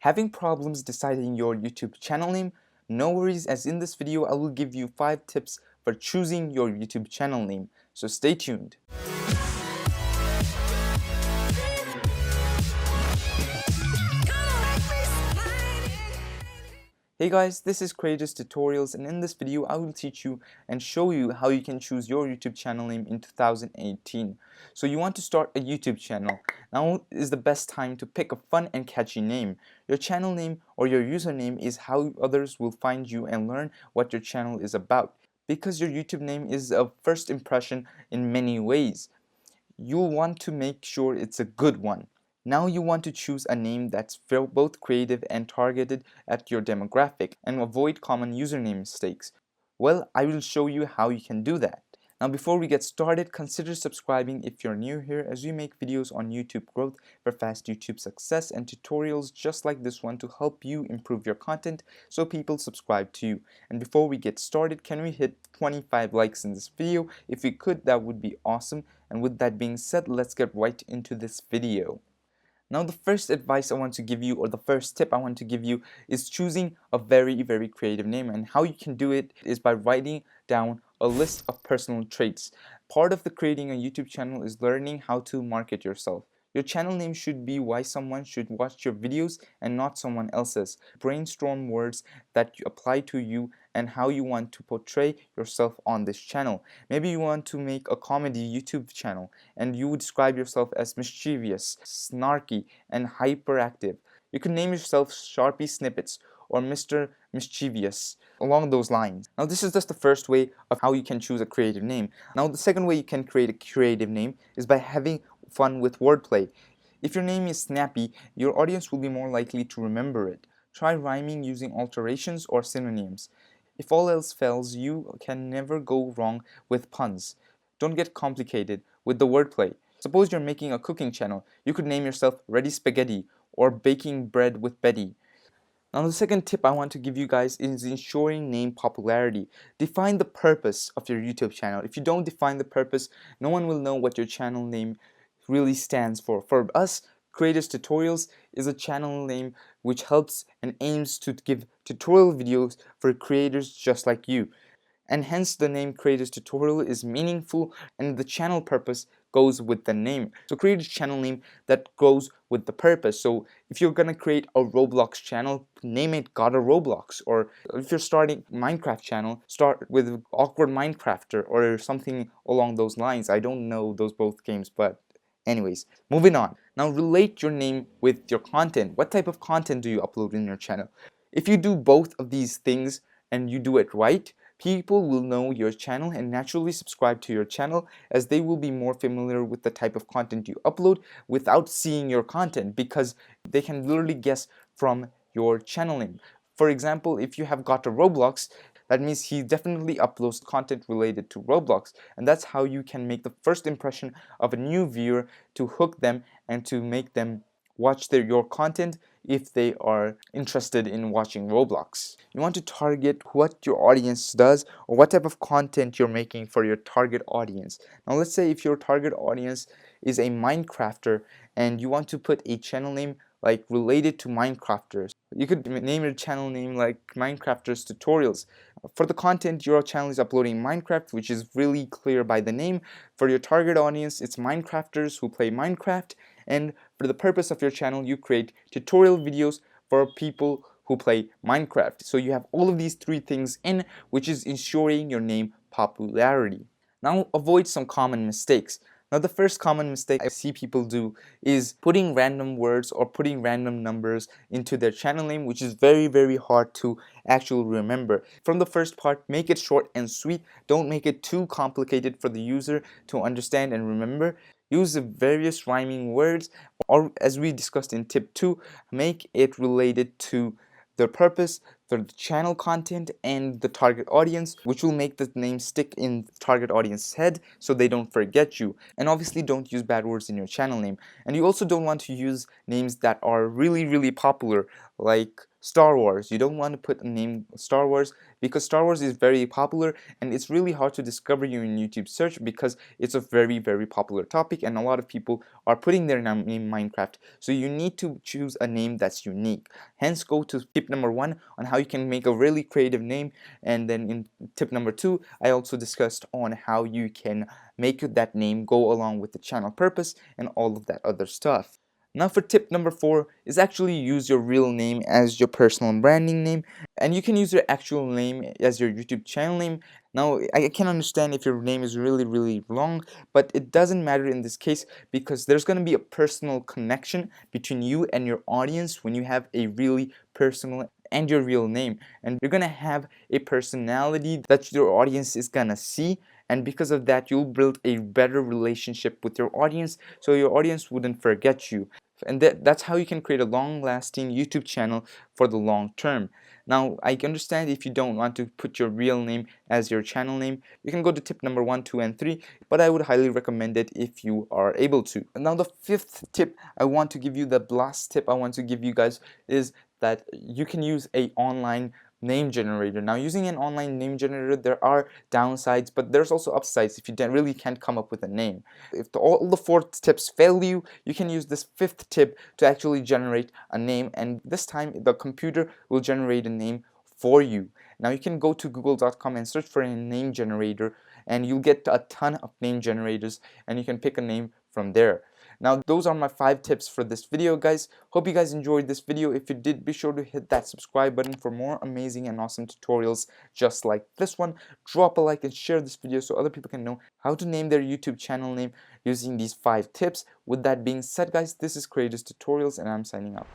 Having problems deciding your YouTube channel name? No worries, as in this video I will give you 5 tips for choosing your YouTube channel name. So stay tuned. Hey guys, this is Creators Tutorials, and in this video I will teach you and show you how you can choose your YouTube channel name in 2018. So you want to start a YouTube channel. Now is the best time to pick a fun and catchy name. Your channel name or your username is how others will find you and learn what your channel is about. Because your YouTube name is a first impression in many ways, you'll want to make sure it's a good one. Now you want to choose a name that's both creative and targeted at your demographic and avoid common username mistakes. Well, I will show you how you can do that. Now before we get started, consider subscribing if you're new here, as we make videos on YouTube growth for fast YouTube success and tutorials just like this one to help you improve your content so people subscribe to you. And before we get started, can we hit 25 likes in this video? If we could, that would be awesome. And with that being said, let's get right into this video. Now the first advice I want to give you, or the first tip I want to give you, is choosing a very creative name. And how you can do it is by writing down a list of personal traits. Part of the creating a YouTube channel is learning how to market yourself. Your channel name should be why someone should watch your videos and not someone else's. Brainstorm words that apply to you and how you want to portray yourself on this channel. Maybe you want to make a comedy YouTube channel and you would describe yourself as mischievous, snarky, and hyperactive. You can name yourself Sharpie Snippets or Mr. Mischievous, along those lines. Now this is just the first way of how you can choose a creative name. Now the second way you can create a creative name is by having fun with wordplay. If your name is snappy, your audience will be more likely to remember it. Try rhyming using alterations or synonyms. If all else fails, you can never go wrong with puns. Don't get complicated with the wordplay. Suppose you're making a cooking channel. You could name yourself Ready Spaghetti or Baking Bread with Betty. Now the second tip I want to give you guys is ensuring name popularity. Define the purpose of your YouTube channel. If you don't define the purpose, no one will know what your channel name really stands for. For us, Creators Tutorials is a channel name which helps and aims to give tutorial videos for creators just like you. And hence the name Creators Tutorial is meaningful, and the channel purpose goes with the name. So create a channel name that goes with the purpose. So if you're gonna create a Roblox channel, name it Gotta Roblox. Or if you're starting a Minecraft channel, start with Awkward Minecrafter or something along those lines. I don't know those both games, but anyways, moving on. Now relate your name with your content. What type of content do you upload in your channel? If you do both of these things and you do it right, people will know your channel and naturally subscribe to your channel, as they will be more familiar with the type of content you upload without seeing your content, because they can literally guess from your channel name. For example, if you have got a Roblox, that means he definitely uploads content related to Roblox, and that's how you can make the first impression of a new viewer to hook them and to make them watch your content if they are interested in watching Roblox. You want to target what your audience does or what type of content you're making for your target audience. Now let's say if your target audience is a Minecrafter and you want to put a channel name like related to Minecrafters. You could name your channel name like Minecrafters Tutorials. For the content, your channel is uploading Minecraft, which is really clear by the name. For your target audience, it's Minecrafters who play Minecraft. And for the purpose of your channel, you create tutorial videos for people who play Minecraft. So you have all of these three things in, which is ensuring your name popularity. Now avoid some common mistakes. Now the first common mistake I see people do is putting random words or putting random numbers into their channel name, which is very hard to actually remember. From the first part, make it short and sweet. Don't make it too complicated for the user to understand and remember. Use the various rhyming words, or as we discussed in tip 2, make it related to the purpose, the channel content, and the target audience, which will make the name stick in the target audience's head so they don't forget you. And obviously don't use bad words in your channel name. And you also don't want to use names that are really popular, like Star Wars. You don't want to put a name Star Wars because Star Wars is very popular and it's really hard to discover you in YouTube search because it's a very, very popular topic and a lot of people are putting their name in Minecraft. So you need to choose a name that's unique. Hence, go to tip number 1 on how you can make a really creative name, and then in tip number 2 I also discussed on how you can make that name go along with the channel purpose and all of that other stuff. Now for tip number 4 is actually use your real name as your personal branding name, and you can use your actual name as your YouTube channel name. Now I can understand if your name is really long, but it doesn't matter in this case because there's going to be a personal connection between you and your audience when you have a really personal and your real name, and you're gonna have a personality that your audience is gonna see, and because of that you'll build a better relationship with your audience so your audience wouldn't forget you. And that's how you can create a long-lasting YouTube channel for the long term. Now I understand if you don't want to put your real name as your channel name, you can go to tip number 1, 2 and 3, but I would highly recommend it if you are able to. Now the 5th tip I want to give you, the last tip I want to give you guys, is that you can use a online name generator. Now using an online name generator, there are downsides, but there's also upsides if you really can't come up with a name. If all the 4 tips fail you, you can use this 5th tip to actually generate a name, and this time the computer will generate a name for you. Now you can go to google.com and search for a name generator, and you'll get a ton of name generators and you can pick a name from there. Now those are my 5 tips for this video, guys. Hope you guys enjoyed this video. If you did, be sure to hit that subscribe button for more amazing and awesome tutorials just like this one. Drop a like and share this video so other people can know how to name their YouTube channel name using these 5 tips. With that being said, guys, this is Creators Tutorials and I'm signing out.